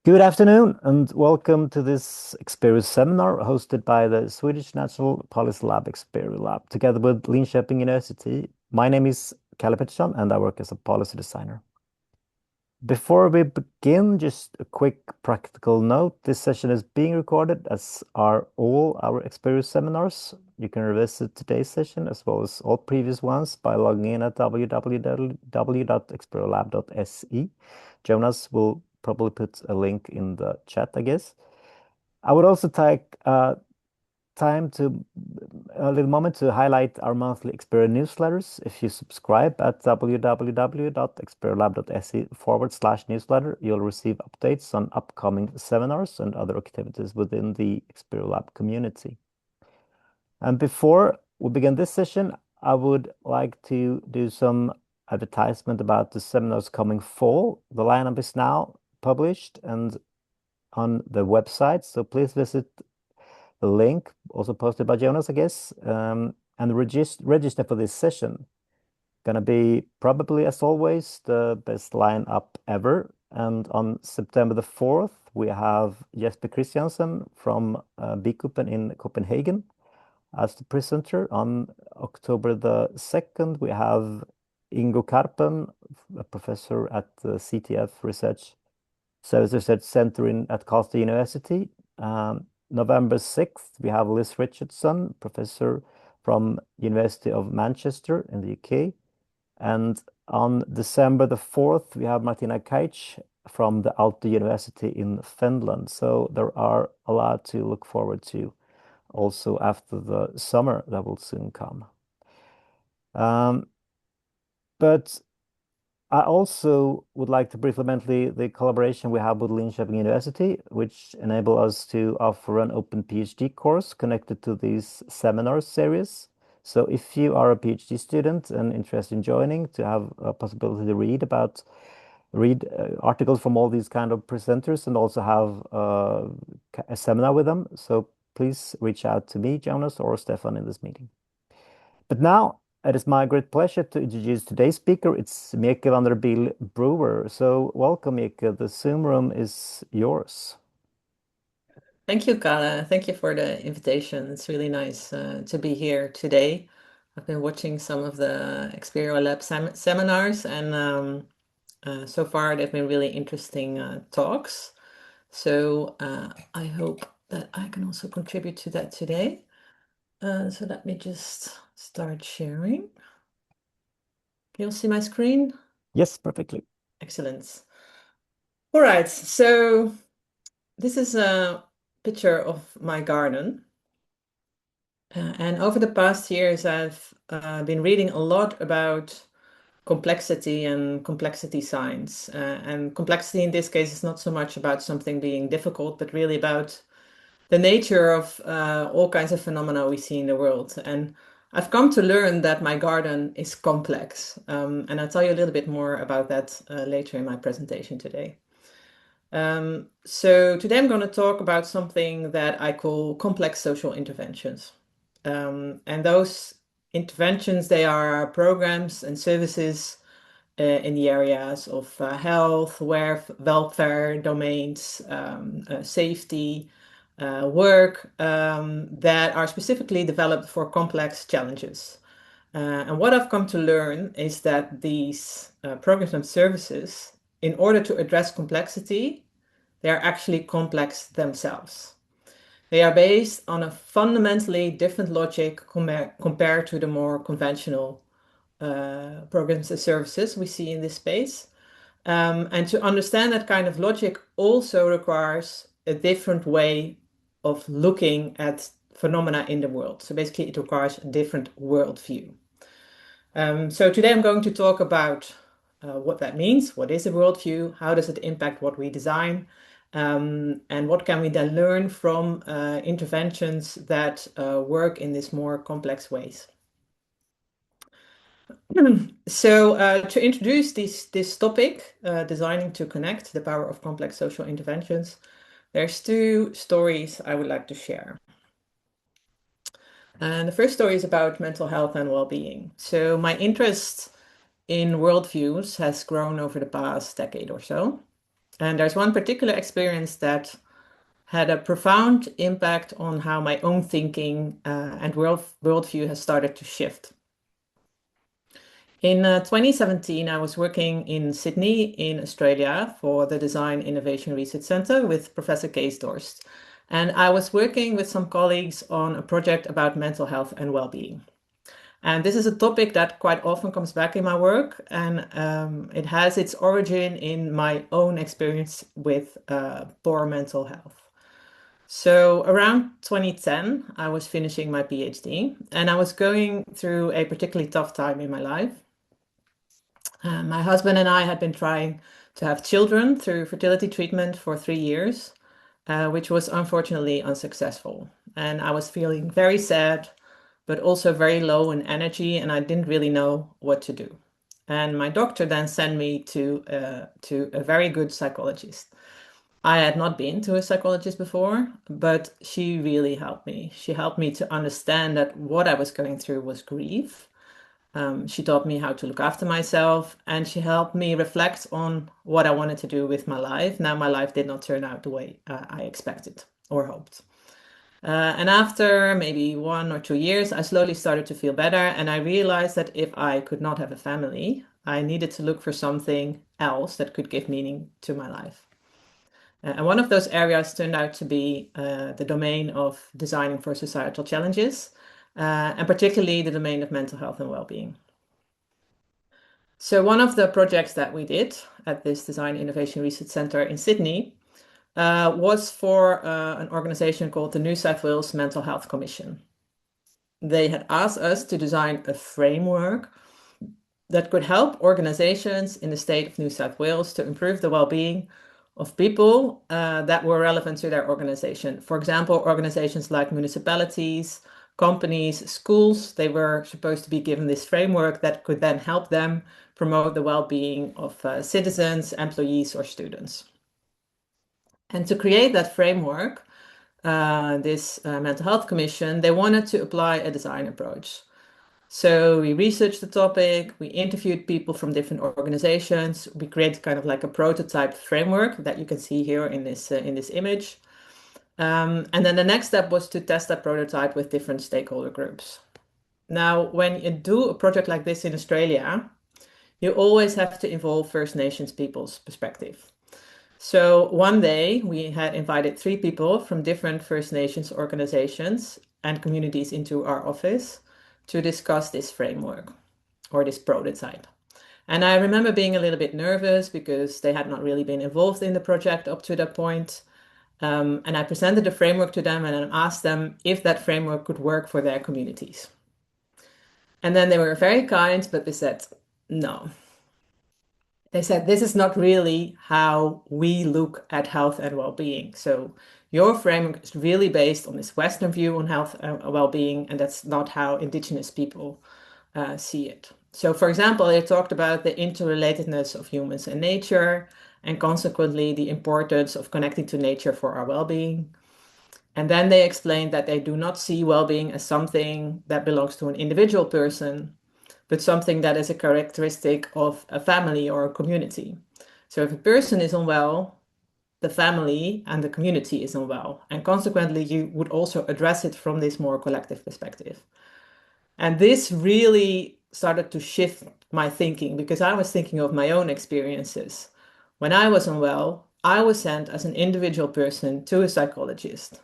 Good afternoon, and welcome to this Experio seminar hosted by the Swedish National Policy Lab, Experio Lab, together with Linköping University. My name is Kalle Pettersson, and I work as a policy designer. Before we begin, just a quick practical note. This session is being recorded, as are all our Experio seminars. You can revisit today's session as well as all previous ones by logging in at www.experiolab.se. Jonas will probably put a link in the chat, I guess. I would also take time to a little moment to highlight our monthly Experio newsletters. If you subscribe at www.experiolab.se/newsletter, you'll receive updates on upcoming seminars and other activities within the Experio Lab community. And before we begin this session, I would like to do some advertisement about the seminars coming fall. The lineup is now published and on the website, so please visit the link, also posted by Jonas, I guess, and register for this session. Gonna be probably, as always, the best lineup ever. And on September the 4th, we have Jesper Christiansen from Bikupen in Copenhagen as the presenter. On October the 2nd, we have Ingo Karpen, a professor at the CTF Service Research Center at Karlstad University. November 6th, we have Liz Richardson, professor from University of Manchester in the UK. And on December the 4th, we have Martina Kajc from the Aalto University in Finland. So there are a lot to look forward to also after the summer that will soon come. But I also would like to briefly mention the collaboration we have with Linköping University, which enable us to offer an open PhD course connected to these seminar series. So if you are a PhD student and interested in joining, to have a possibility to read articles from all these kind of presenters and also have a seminar with them. So please reach out to me, Jonas, or Stefan in this meeting. But now it is my great pleasure to introduce today's speaker. It's Mieke van der Bijl Brouwer. So welcome, Mieke. The Zoom room is yours. Thank you, Kalle. Thank you for the invitation. It's really nice to be here today. I've been watching some of the Experio Lab seminars, and so far they've been really interesting talks. So I hope that I can also contribute to that today. So let me just start sharing. Can you all see my screen? Yes, perfectly. Excellent. All right, so this is a picture of my garden. And over the past years, I've been reading a lot about complexity and complexity science. And complexity in this case is not so much about something being difficult, but really about the nature of all kinds of phenomena we see in the world. And I've come to learn that my garden is complex. And I'll tell you a little bit more about that later in my presentation today. So today I'm going to talk about something that I call complex social interventions. And those interventions, they are programs and services in the areas of health, welfare domains, safety, work that are specifically developed for complex challenges. And what I've come to learn is that these programs and services, in order to address complexity, they are actually complex themselves. They are based on a fundamentally different logic compared to the more conventional programs and services we see in this space. And to understand that kind of logic also requires a different way of looking at phenomena in the world. So basically, it requires a different worldview. So today I'm going to talk about what that means. What is a worldview? How does it impact what we design? And what can we then learn from interventions that work in these more complex ways? So to introduce this topic, designing to connect the power of complex social interventions, there's two stories I would like to share. And the first story is about mental health and well-being. So my interest in worldviews has grown over the past decade or so. And there's one particular experience that had a profound impact on how my own thinking and worldview has started to shift. In 2017, I was working in Sydney, in Australia, for the Design Innovation Research Centre with Professor Kees Dorst. And I was working with some colleagues on a project about mental health and well-being. And this is a topic that quite often comes back in my work, and it has its origin in my own experience with poor mental health. So around 2010, I was finishing my PhD, and I was going through a particularly tough time in my life. My husband and I had been trying to have children through fertility treatment for 3 years, which was unfortunately unsuccessful. And I was feeling very sad, but also very low in energy, and I didn't really know what to do. And my doctor then sent me to a very good psychologist. I had not been to a psychologist before, but she really helped me. She helped me to understand that what I was going through was grief. She taught me how to look after myself, and she helped me reflect on what I wanted to do with my life. Now, my life did not turn out the way I expected or hoped. And after maybe 1 or 2 years, I slowly started to feel better, and I realized that if I could not have a family, I needed to look for something else that could give meaning to my life. And one of those areas turned out to be the domain of designing for societal challenges, and particularly the domain of mental health and well-being. So one of the projects that we did at this Design Innovation Research Centre in Sydney was for an organization called the New South Wales Mental Health Commission. They had asked us to design a framework that could help organizations in the state of New South Wales to improve the well-being of people that were relevant to their organization. For example, organizations like municipalities, companies, schools, they were supposed to be given this framework that could then help them promote the well-being of citizens, employees, or students. And to create that framework, this mental health commission, they wanted to apply a design approach. So we researched the topic, we interviewed people from different organizations, we created kind of like a prototype framework that you can see here in this image. And then the next step was to test that prototype with different stakeholder groups. Now, when you do a project like this in Australia, you always have to involve First Nations people's perspective. So one day we had invited 3 people from different First Nations organizations and communities into our office to discuss this framework or this prototype. And I remember being a little bit nervous because they had not really been involved in the project up to that point. And I presented the framework to them and I asked them if that framework could work for their communities. And then they were very kind, but they said, no. They said, this is not really how we look at health and well-being. So your framework is really based on this Western view on health and well-being, and that's not how Indigenous people see it. So, for example, they talked about the interrelatedness of humans and nature, and consequently the importance of connecting to nature for our well-being. And then they explained that they do not see well-being as something that belongs to an individual person, but something that is a characteristic of a family or a community. So if a person is unwell, the family and the community is unwell, and consequently, you would also address it from this more collective perspective. And this really started to shift my thinking because I was thinking of my own experiences. When I was unwell, I was sent as an individual person to a psychologist.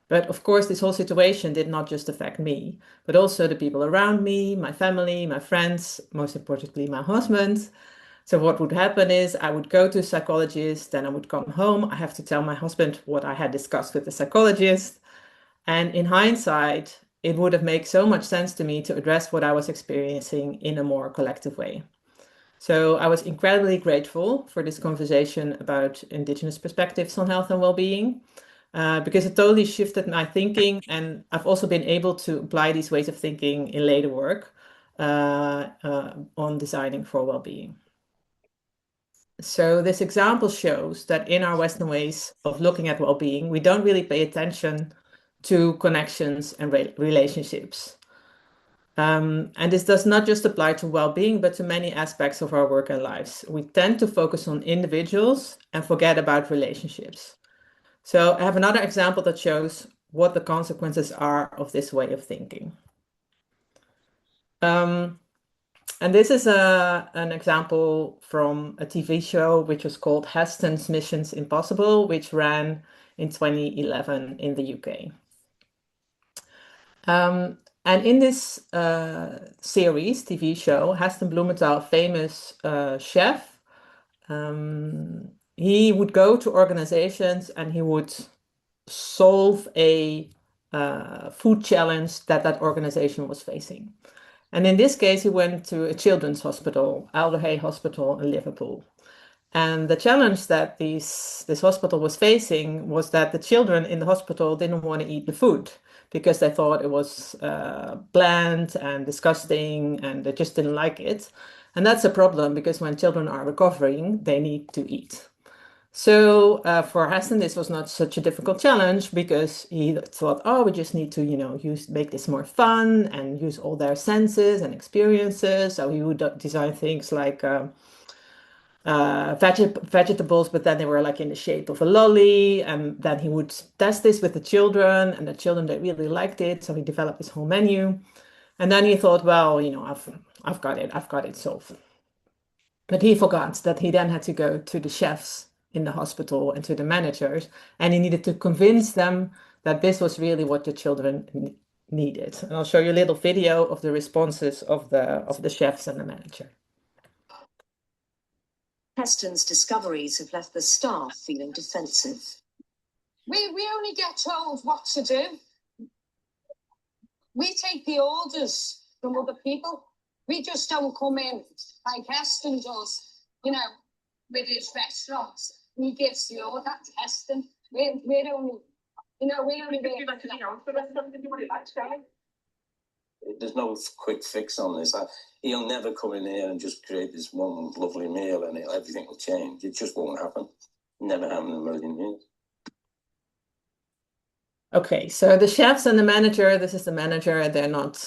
But of course, this whole situation did not just affect me, but also the people around me, my family, my friends, most importantly, my husband. So what would happen is I would go to a psychologist, then I would come home. I have to tell my husband what I had discussed with the psychologist. And in hindsight, it would have made so much sense to me to address what I was experiencing in a more collective way. So I was incredibly grateful for this conversation about Indigenous perspectives on health and well-being, because it totally shifted my thinking. And I've also been able to apply these ways of thinking in later work on designing for well-being. So this example shows that in our Western ways of looking at well-being, we don't really pay attention to connections and relationships. And this does not just apply to well-being, but to many aspects of our work and lives. We tend to focus on individuals and forget about relationships. So I have another example that shows what the consequences are of this way of thinking. And this is an example from a TV show which was called Heston's Missions Impossible, which ran in 2011 in the UK. And in this series, TV show, Heston Blumenthal, famous chef, he would go to organizations and he would solve a food challenge that that organization was facing. And in this case, he went to a children's hospital, Alderhay Hospital in Liverpool. And the challenge that this hospital was facing was that the children in the hospital didn't want to eat the food because they thought it was bland and disgusting and they just didn't like it. And that's a problem because when children are recovering, they need to eat. So for Heston, this was not such a difficult challenge because he thought, oh, we just need to, make this more fun and use all their senses and experiences. So he would design things like vegetables, but then they were like in the shape of a lolly. And then he would test this with the children, and the children they really liked it. So he developed his whole menu. And then he thought, well, I've got it solved. But he forgot that he then had to go to the chefs in the hospital and to the managers, and he needed to convince them that this was really what the children needed. And I'll show you a little video of the responses of the chefs and the manager. Heston's discoveries have left the staff feeling defensive. We only get told what to do. We take the orders from other people. We just don't come in like Heston does, with his restaurants. He gives the order to Heston. We're only, we're only there. There's no quick fix on this. He'll never come in here and just create this one lovely meal and everything will change. It just won't happen. Never happened in a million years. Okay, so the chefs and the manager, this is the manager, they're not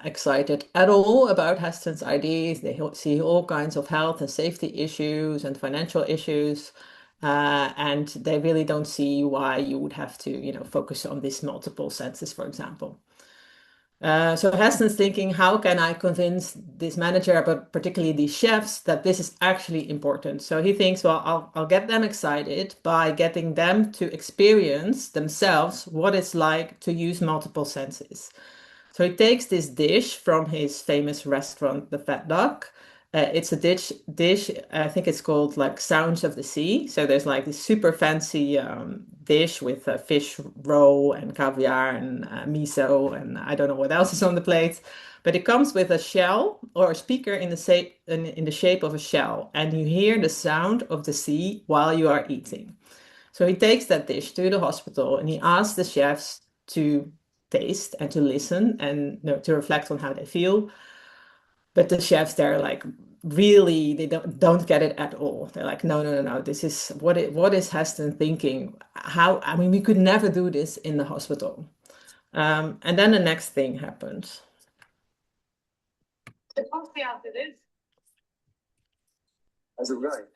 excited at all about Heston's ideas. They see all kinds of health and safety issues and financial issues. And they really don't see why you would have to, focus on these multiple senses, for example. So Heston's thinking, how can I convince this manager, but particularly these chefs, that this is actually important? So he thinks, well, I'll get them excited by getting them to experience themselves what it's like to use multiple senses. So he takes this dish from his famous restaurant, the Fat Duck. It's a dish, I think it's called like Sounds of the Sea. So there's like this super fancy dish with fish roe and caviar and miso and I don't know what else is on the plate. But it comes with a shell or a speaker in the shape of a shell. And you hear the sound of the sea while you are eating. So he takes that dish to the hospital and he asks the chefs to taste and to listen and to reflect on how they feel. But the chefs, they're like, really, they don't get it at all. They're like, no. This is what is Heston thinking? We could never do this in the hospital. And then the next thing happens. What's the answer is? As it right?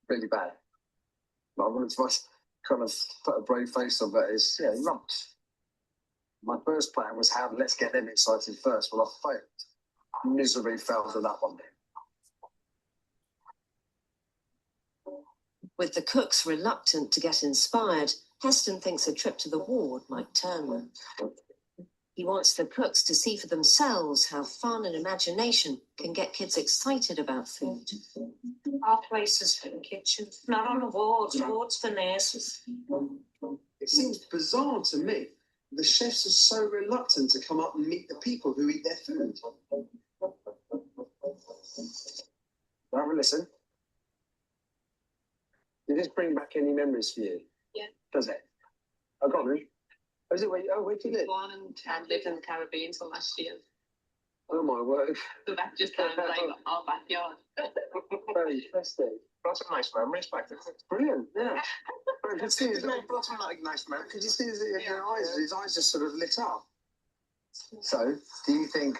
Really bad. But I wanted to kind of put a brave face on that is, lumped. My first plan was let's get them excited first. Well, I failed. Misery failed on that one. With the cooks reluctant to get inspired, Heston thinks a trip to the ward might turn them. He wants the cooks to see for themselves how fun and imagination can get kids excited about food. Our place is for the kitchen, not on the wards. Wards for nurses. It seems bizarre to me. The chefs are so reluctant to come up and meet the people who eat their food. Have a listen. Did this bring back any memories for you? Yeah. Does it? I got me. Is it where you live? Born and lived in the Caribbean until last year. Oh my word. So that just kind of like our backyard. Very interesting. Got some nice memories back there. Brilliant, yeah. Could you see his nice memories? Could you see his eyes? His eyes just sort of lit up. So, do you think,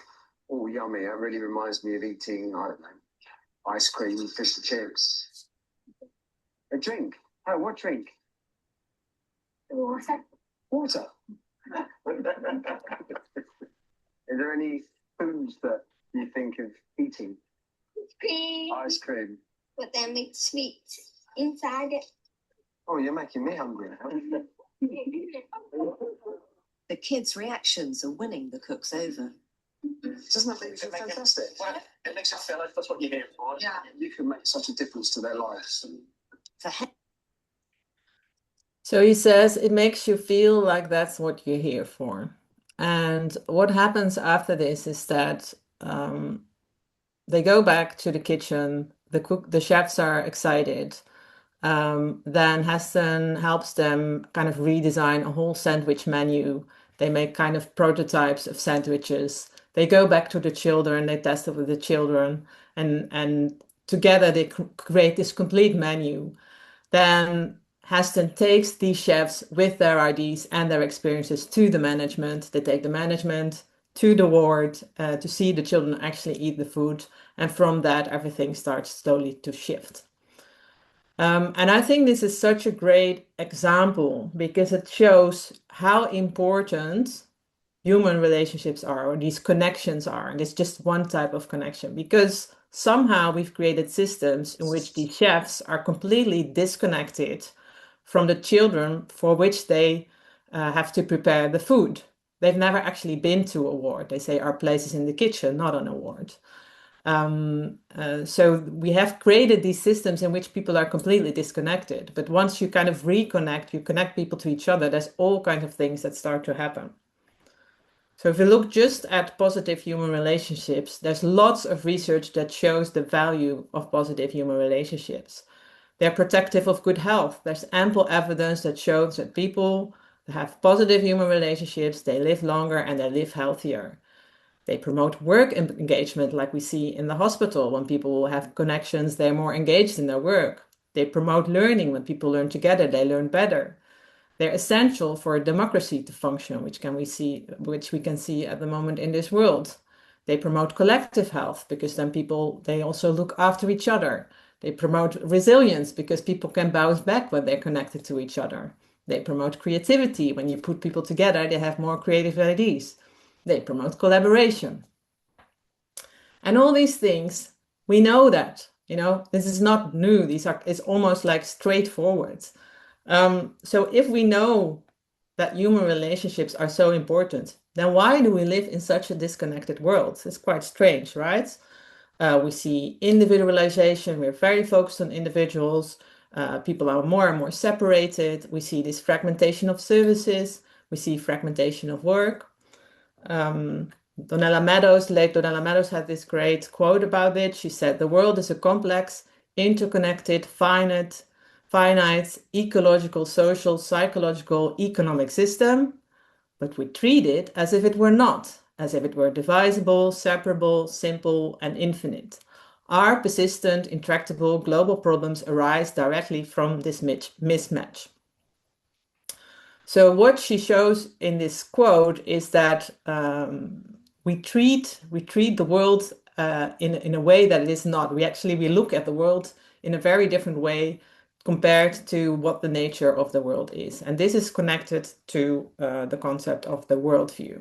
oh, yummy, that really reminds me of eating, I don't know, ice cream, fish and chips? A drink? Oh, what drink? Water. Water. Is there any foods that you think of eating? Cream. Ice cream. But then it's sweet inside it. Oh, you're making me hungry now. The kids' reactions are winning the cooks over. Doesn't that make you feel fantastic? Well, it makes you feel like that's what you're here for. Yeah. You can make such a difference to their lives. For So he says it makes you feel like that's what you're here for. And what happens after this is that they go back to the kitchen. The chefs are excited. Then Heston helps them kind of redesign a whole sandwich menu. They make kind of prototypes of sandwiches. They go back to the children. They test it with the children, and together they create this complete menu. Then Heston takes these chefs with their ideas and their experiences to the management. They take the management to the ward to see the children actually eat the food. And from that, everything starts slowly to shift. And I think this is such a great example because it shows how important human relationships are, or these connections are. And it's just one type of connection because somehow we've created systems in which the chefs are completely disconnected from the children for which they have to prepare the food. They've never actually been to a ward. They say our place is in the kitchen, not on a ward. So we have created these systems in which people are completely disconnected. But once you kind of reconnect, you connect people to each other, there's all kinds of things that start to happen. So if you look just at positive human relationships, there's lots of research that shows the value of positive human relationships. They're protective of good health. There's ample evidence that shows that people that have positive human relationships, they live longer and they live healthier. They promote work engagement, like we see in the hospital. When people have connections, they're more engaged in their work. They promote learning. When people learn together, they learn better. They're essential for democracy to function, which we can see at the moment in this world. They promote collective health because then people they also look after each other. They promote resilience because people can bounce back when they're connected to each other. They promote creativity. When you put people together, they have more creative ideas. They promote collaboration. And all these things, we know that, this is not new. It's almost like straightforward. So if we know that human relationships are so important, then why do we live in such a disconnected world? It's quite strange, right? We see individualization. We're very focused on individuals. People are more and more separated. We see this fragmentation of services. We see fragmentation of work. Late Donella Meadows had this great quote about it. She said, "The world is a complex, interconnected, finite, ecological, social, psychological, economic system, but we treat it as if it were not, as if it were divisible, separable, simple, and infinite. Our persistent, intractable global problems arise directly from this mismatch." So what she shows in this quote is that we treat the world in a way that it is not. We look at the world in a very different way compared to what the nature of the world is, and this is connected to the concept of the worldview.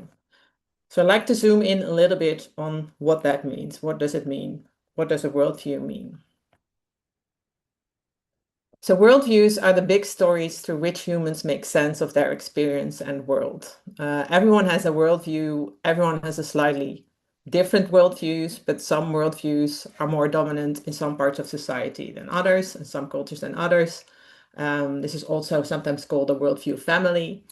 So I'd like to zoom in a little bit on what that means. What does it mean? What does a worldview mean? So worldviews are the big stories through which humans make sense of their experience and world. Everyone has a worldview. Everyone has a slightly different worldviews, but some worldviews are more dominant in some parts of society than others, in some cultures than others. This is also sometimes called a worldview family.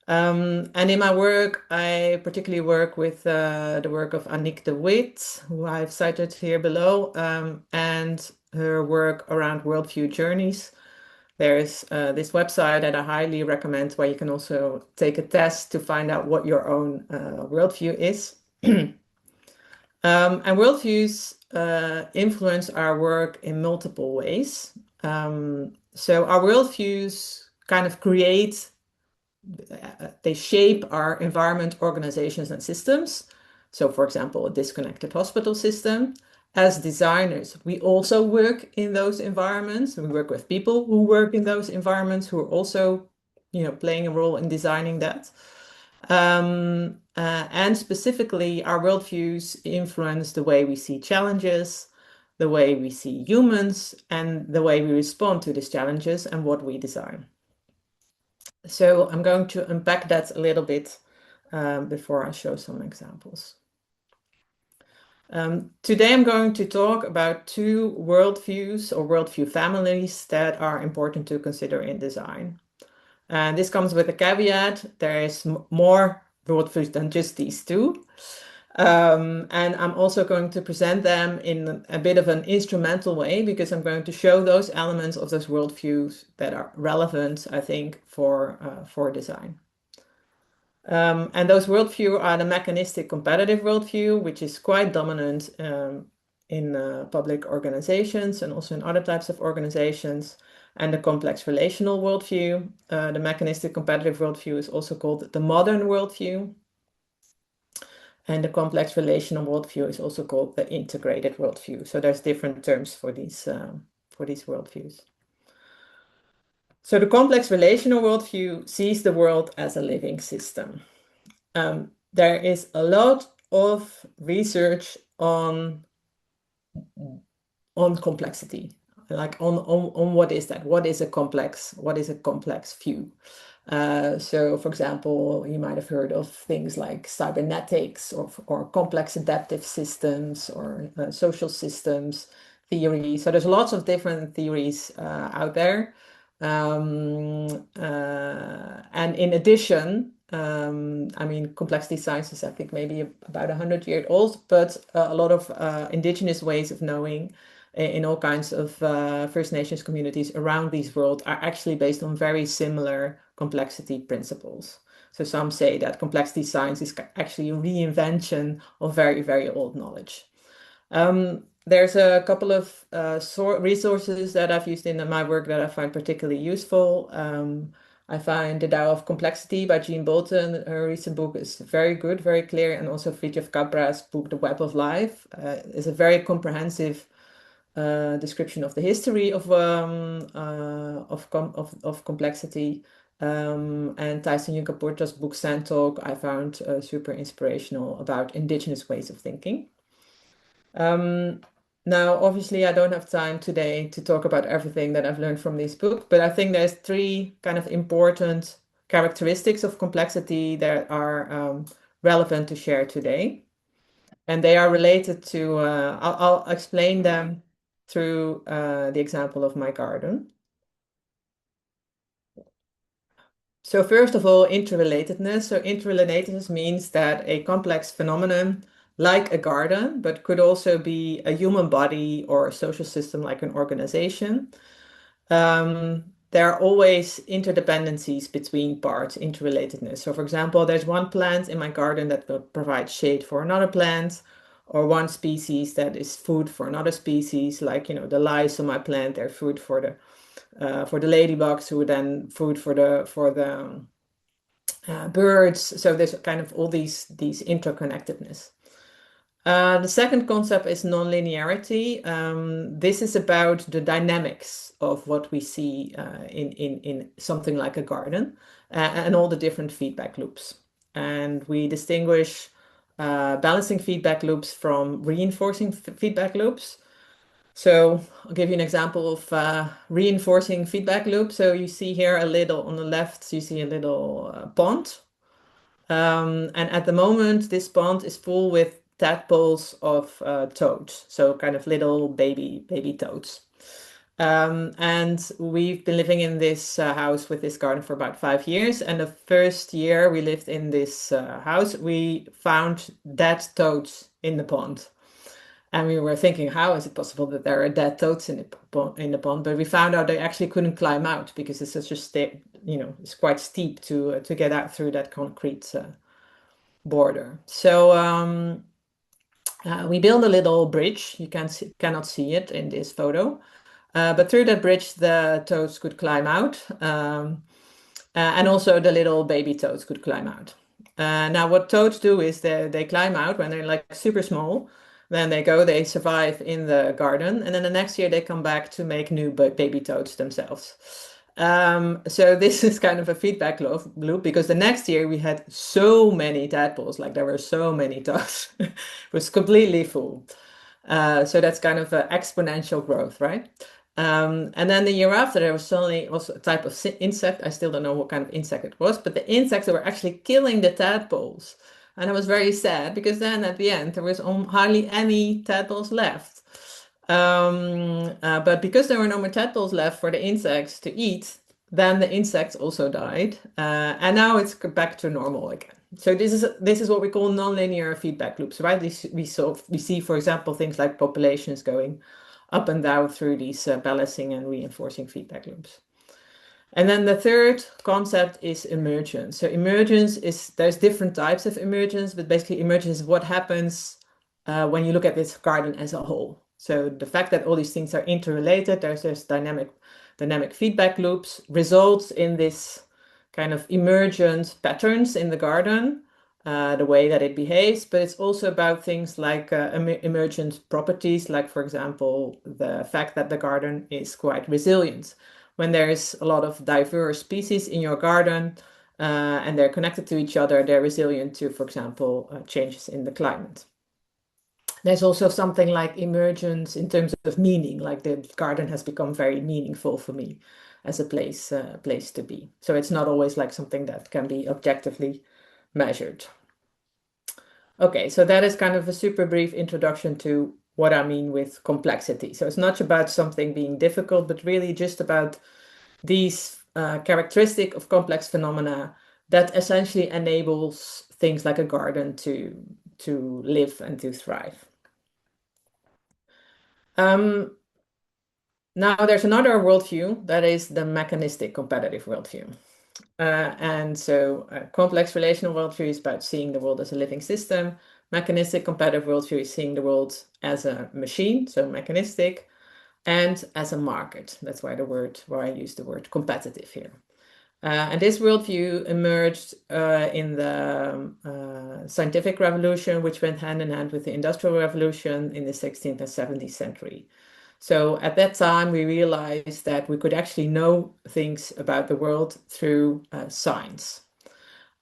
And in my work, I particularly work with the work of Annick de Wit, who I've cited here below, and her work around worldview journeys. There's this website that I highly recommend where you can also take a test to find out what your own worldview is. And worldviews influence our work in multiple ways. So our worldviews kind of create they shape our environment, organizations, and systems. So, for example, a disconnected hospital system. As designers, we also work in those environments. We work with people who work in those environments who are also, playing a role in designing that. And specifically, our worldviews influence the way we see challenges, the way we see humans, and the way we respond to these challenges and what we design. So I'm going to unpack that a little bit before I show some examples. Today I'm going to talk about two worldviews or worldview families that are important to consider in design. And this comes with a caveat. There is more worldviews than just these two. And I'm also going to present them in a bit of an instrumental way because I'm going to show those elements of those worldviews that are relevant, I think, for design. And those worldview are the mechanistic competitive worldview, which is quite dominant in public organizations and also in other types of organizations, and the complex relational worldview. The mechanistic competitive worldview is also called the modern worldview. And the complex relational worldview is also called the integrated worldview. So there's different terms for these worldviews. So the complex relational worldview sees the world as a living system. There is a lot of research on complexity, like on what is that? What is a complex view? So, for example, you might have heard of things like cybernetics or complex adaptive systems or social systems theory. So there's lots of different theories out there. And in addition, I mean, complexity science is, I think, maybe about 100 years old, but a lot of indigenous ways of knowing in all kinds of First Nations communities around this world are actually based on very similar complexity principles. So some say that complexity science is actually a reinvention of very, very old knowledge. There's a couple of resources that I've used in my work that I find particularly useful. I find The Tao of Complexity by Jean Bolton. Her recent book is very good, very clear, and also Fritjof Capra's book, The Web of Life, is a very comprehensive description of the history of complexity. And Tyson Yunkaporta's book Sand Talk I found super inspirational about indigenous ways of thinking. Now, obviously, I don't have time today to talk about everything that I've learned from this book, but I think there's three kind of important characteristics of complexity that are relevant to share today. And they are related to, I'll explain them through the example of my garden. So first of all, interrelatedness. So interrelatedness means that a complex phenomenon like a garden, but could also be a human body or a social system like an organization. There are always interdependencies between parts, interrelatedness. So for example, there's one plant in my garden that will provide shade for another plant, or one species that is food for another species, like, the lice on my plant, they're food for the ladybugs, who are then food for the birds. So there's kind of all these interconnectedness. The second concept is nonlinearity. This is about the dynamics of what we see in something like a garden and all the different feedback loops. And we distinguish balancing feedback loops from reinforcing feedback loops. So I'll give you an example of reinforcing feedback loop. So you see here a little, on the left, you see a little pond. And at the moment, this pond is full with tadpoles of toads, so kind of little baby toads. And we've been living in this house with this garden for about 5 years. And the first year we lived in this house, we found dead toads in the pond. And we were thinking, how is it possible that there are dead toads in the pond? But we found out they actually couldn't climb out because it's such a it's quite steep to get out through that concrete border. So we built a little bridge. You cannot see it in this photo, but through that bridge, the toads could climb out. And also the little baby toads could climb out. Now, what toads do is they climb out when they're like super small. Then they survive in the garden, and then the next year they come back to make new baby toads themselves. So this is kind of a feedback loop because the next year we had so many tadpoles, like there were so many toads, it was completely full. So that's kind of an exponential growth, right? And then the year after, there was suddenly also a type of insect. I still don't know what kind of insect it was, but the insects were actually killing the tadpoles. And I was very sad because then at the end, there was hardly any tadpoles left. But because there were no more tadpoles left for the insects to eat, then the insects also died. And now it's back to normal again. So this is what we call nonlinear feedback loops, right? We see, for example, things like populations going up and down through these balancing and reinforcing feedback loops. And then the third concept is emergence. So there's different types of emergence, but basically emergence is what happens when you look at this garden as a whole. So the fact that all these things are interrelated, there's dynamic feedback loops, results in this kind of emergent patterns in the garden, the way that it behaves, but it's also about things like emergent properties, like, for example, the fact that the garden is quite resilient. When there's a lot of diverse species in your garden and they're connected to each other, they're resilient to, for example, changes in the climate. There's also something like emergence in terms of meaning, like the garden has become very meaningful for me as a place to be. So it's not always like something that can be objectively measured. Okay, so that is kind of a super brief introduction to what I mean with complexity. So it's not about something being difficult, but really just about these characteristic of complex phenomena that essentially enables things like a garden to live and to thrive. Now there's another worldview that is the mechanistic competitive worldview. And so complex relational worldview is about seeing the world as a living system. Mechanistic competitive worldview is seeing the world as a machine, so mechanistic, and as a market. That's why I use the word competitive here. And this worldview emerged in the scientific revolution, which went hand in hand with the Industrial Revolution in the 16th and 17th century. So at that time, we realized that we could actually know things about the world through science.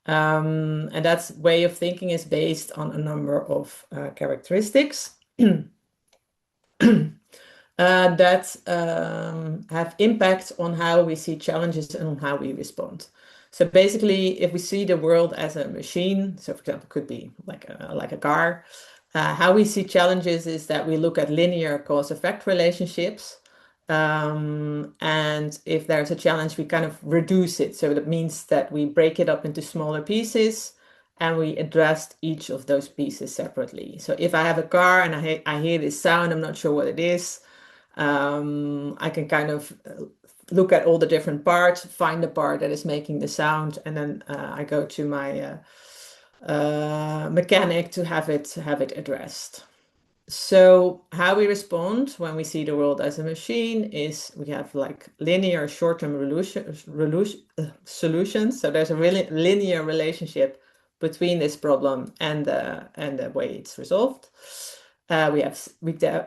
And that way of thinking is based on a number of characteristics that have impact on how we see challenges and on how we respond. So basically, if we see the world as a machine, so for example, could be like a car, how we see challenges is that we look at linear cause-effect relationships. And if there's a challenge, we kind of reduce it. So that means that we break it up into smaller pieces and we address each of those pieces separately. So if I have a car and I hear this sound, I'm not sure what it is. I can kind of look at all the different parts, find the part that is making the sound, and then I go to my mechanic to have it addressed. So how we respond when we see the world as a machine is we have like linear short-term solutions. So there's a really linear relationship between this problem and the way it's resolved. There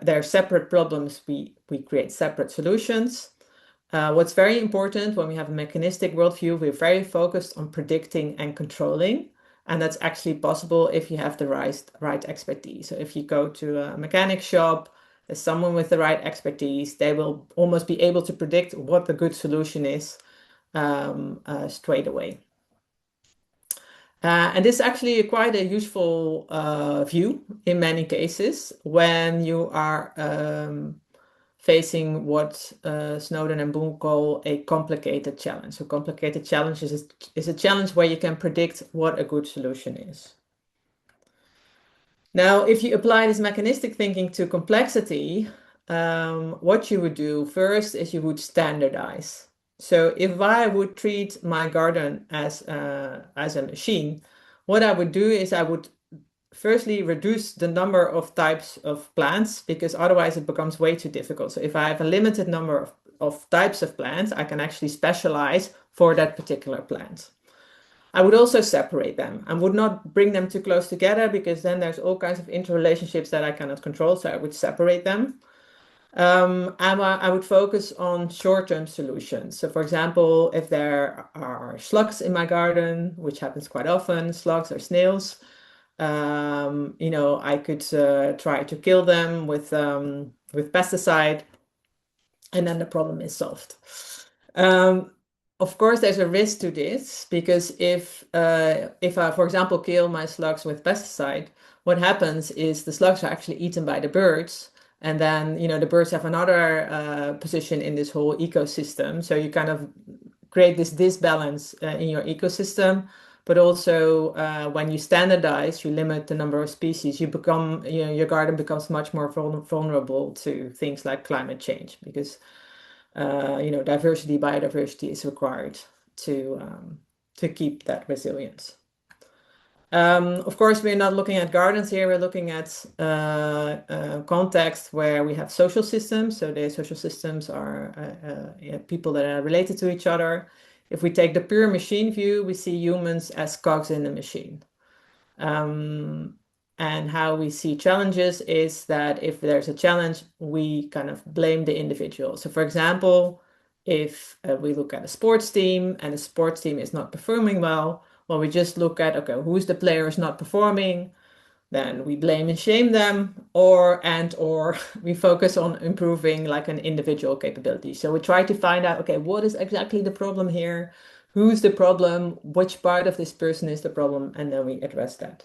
are separate problems. We create separate solutions. What's very important when we have a mechanistic worldview, we're very focused on predicting and controlling. And that's actually possible if you have the right expertise. So if you go to a mechanic shop, there's someone with the right expertise, they will almost be able to predict what the good solution is straight away. And this is actually quite a useful view in many cases when you are facing what Snowden and Boone call a complicated challenge. So complicated challenge is a challenge where you can predict what a good solution is. Now, if you apply this mechanistic thinking to complexity, what you would do first is you would standardize. So if I would treat my garden as a machine, what I would do is I would firstly reduce the number of types of plants because otherwise it becomes way too difficult. So if I have a limited number of of types of plants, I can actually specialize for that particular plant. I would also separate them. I would not bring them too close together because then there's all kinds of interrelationships that I cannot control. So I would separate them. I would focus on short-term solutions. So for example, if there are slugs in my garden, which happens quite often, slugs or snails, I could try to kill them with pesticide, and then the problem is solved. Of course, there's a risk to this because if I, for example, kill my slugs with pesticide, what happens is the slugs are actually eaten by the birds, and then the birds have another position in this whole ecosystem. So you kind of create this disbalance in your ecosystem. But also, when you standardize, you limit the number of species. Your garden becomes much more vulnerable to things like climate change because biodiversity is required to keep that resilience. Of course, we're not looking at gardens here. We're looking at context where we have social systems. So the social systems are people that are related to each other. If we take the pure machine view, we see humans as cogs in the machine. And how we see challenges is that if there's a challenge, we kind of blame the individual. So for example, if we look at a sports team and the sports team is not performing well, we just look at, okay, who's the player who's not performing? Then we blame and shame them, or we focus on improving like an individual capability. So we try to find out, okay, what is exactly the problem here? Who's the problem? Which part of this person is the problem? And then we address that.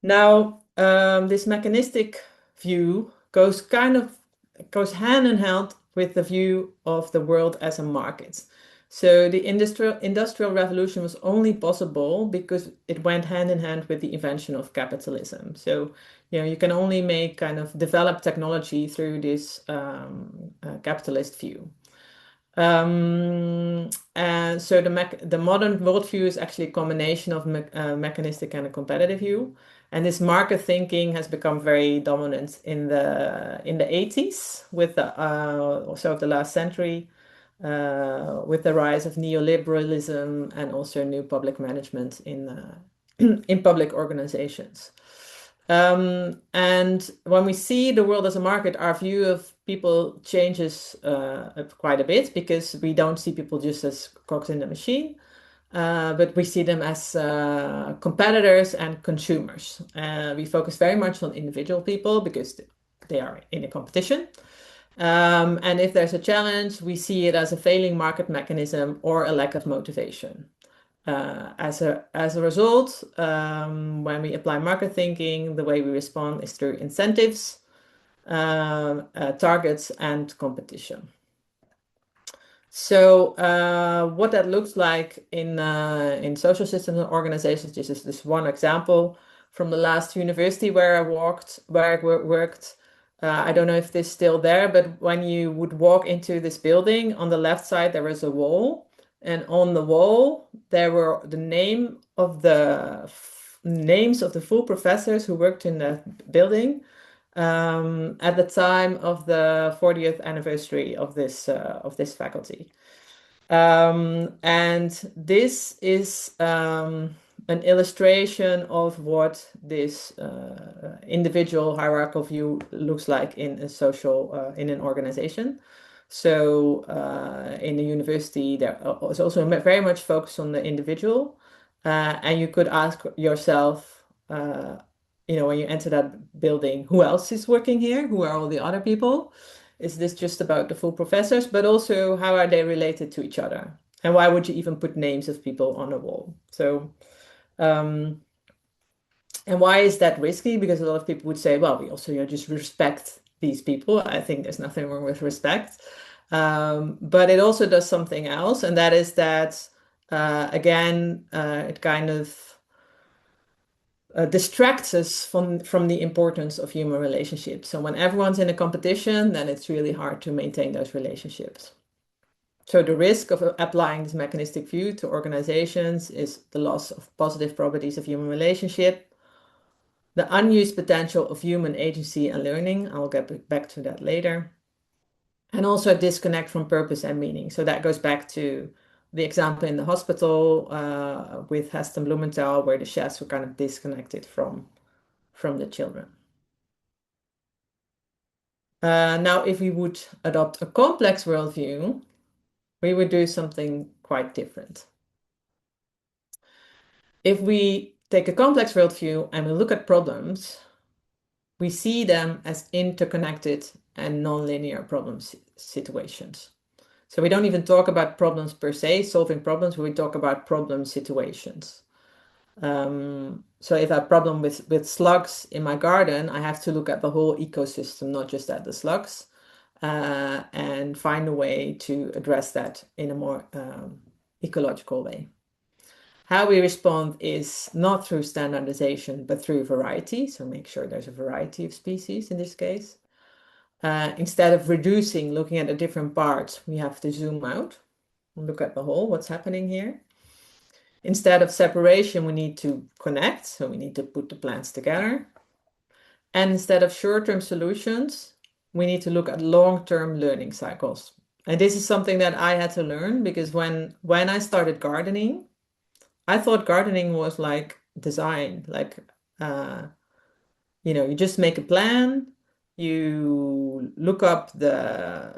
Now, this mechanistic view goes hand in hand with the view of the world as a market. So the industrial revolution was only possible because it went hand in hand with the invention of capitalism. So you can only make kind of develop technology through this capitalist view. And so the modern worldview is actually a combination of mechanistic and a competitive view. And this market thinking has become very dominant in the 80s with also of the last century, with the rise of neoliberalism and also new public management in public organizations. And when we see the world as a market, our view of people changes quite a bit because we don't see people just as cogs in the machine, but we see them as competitors and consumers. We focus very much on individual people because they are in a competition. And if there's a challenge, we see it as a failing market mechanism or a lack of motivation. As a result, when we apply market thinking, the way we respond is through incentives, targets, and competition. So what that looks like in social systems and organizations, this is this one example from the last university where I worked. I don't know if this is still there, but when you would walk into this building, on the left side there was a wall. And on the wall, there were the names of the full professors who worked in the building at the time of the 40th anniversary of this faculty. And this is an illustration of what this individual hierarchical view looks like in a social in an organization. So in the university, there is also very much focused on the individual. And you could ask yourself, when you enter that building, who else is working here? Who are all the other people? Is this just about the full professors? But also, how are they related to each other? And why would you even put names of people on a wall? So, and why is that risky? Because a lot of people would say, well, we also just respect these people. I think there's nothing wrong with respect. But it also does something else, and that is that, again, it kind of distracts us from the importance of human relationships. So when everyone's in a competition, then it's really hard to maintain those relationships. So the risk of applying this mechanistic view to organizations is the loss of positive properties of human relationship, the unused potential of human agency and learning. I'll get back to that later. and also a disconnect from purpose and meaning. So that goes back to the example in the hospital with Heston Blumenthal, where the chefs were kind of disconnected from the children. Now, if we would adopt a complex worldview, we would do something quite different. If we take a complex worldview and we look at problems, we see them as interconnected and nonlinear problem situations. So we don't even talk about problems per se, solving problems, we talk about problem situations. So if I have a problem with slugs in my garden, I have to look at the whole ecosystem, not just at the slugs, and find a way to address that in a more ecological way. How we respond is not through standardization, but through variety. So make sure there's a variety of species in this case. Instead of reducing, looking at the different parts, we have to zoom out and look at the whole, what's happening here. Instead of separation, we need to connect. So we need to put the plants together. And instead of short-term solutions, we need to look at long-term learning cycles. And this is something that I had to learn because when I started gardening, I thought gardening was like design, like you just make a plan, you look up the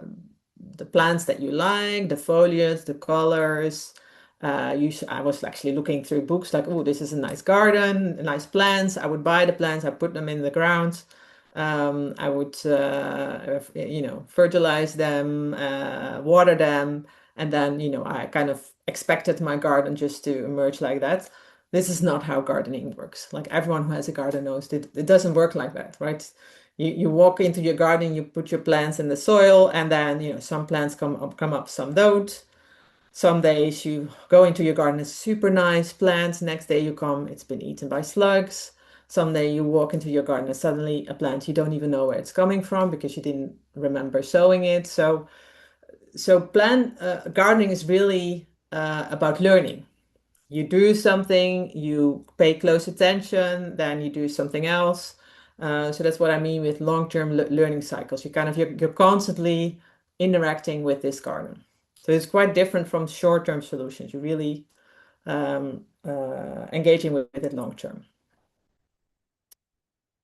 plants that you like, the foliage, the colors. I was actually looking through books like, oh, this is a nice garden, nice plants. I would buy the plants, I put them in the ground. I would, fertilize them, water them, and then, I kind of expected my garden just to emerge like that. This is not how gardening works. Like everyone who has a garden knows it doesn't work like that, right? You walk into your garden, you put your plants in the soil, and then, some plants come up, some don't. Some days you go into your garden, it's super nice plants. Next day you come, it's been eaten by slugs. Someday you walk into your garden and suddenly a plant you don't even know where it's coming from because you didn't remember sowing it. So plant gardening is really about learning. You do something, you pay close attention, then you do something else. So that's what I mean with long-term learning cycles. You're constantly interacting with this garden. So it's quite different from short-term solutions. You're really engaging with it long term.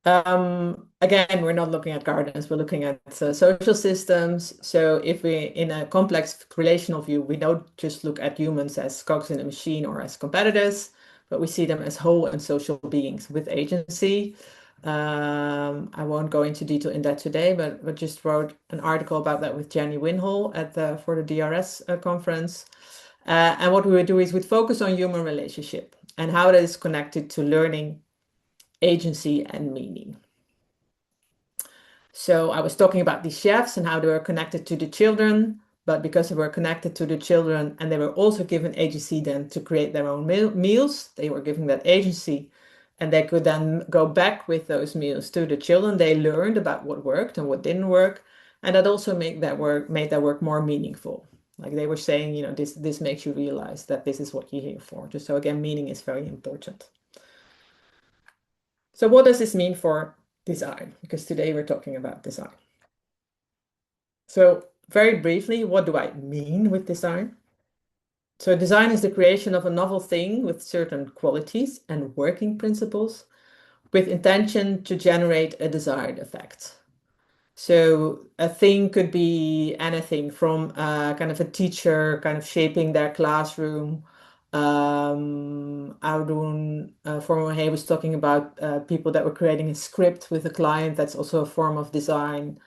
Again, we're not looking at gardens, we're looking at social systems. So if we, in a complex relational view, we don't just look at humans as cogs in a machine or as competitors, but we see them as whole and social beings with agency. I won't go into detail in that today, but just wrote an article about that with Jenny Winhall for the DRS conference. And what we would do is we'd focus on human relationship and how that is connected to learning, agency, and meaning. So I was talking about these chefs and how they were connected to the children, but because they were connected to the children and they were also given agency then to create their own meals, they were given that agency and they could then go back with those meals to the children. They learned about what worked and what didn't work. And that also made their work more meaningful. Like they were saying, this makes you realize that this is what you're here for. Just so again, meaning is very important. So what does this mean for design? Because today we're talking about design. So very briefly, what do I mean with design? So design is the creation of a novel thing with certain qualities and working principles with intention to generate a desired effect. So a thing could be anything from kind of a teacher kind of shaping their classroom. Audun Formerhay was talking about people that were creating a script with a client. That's also a form of design.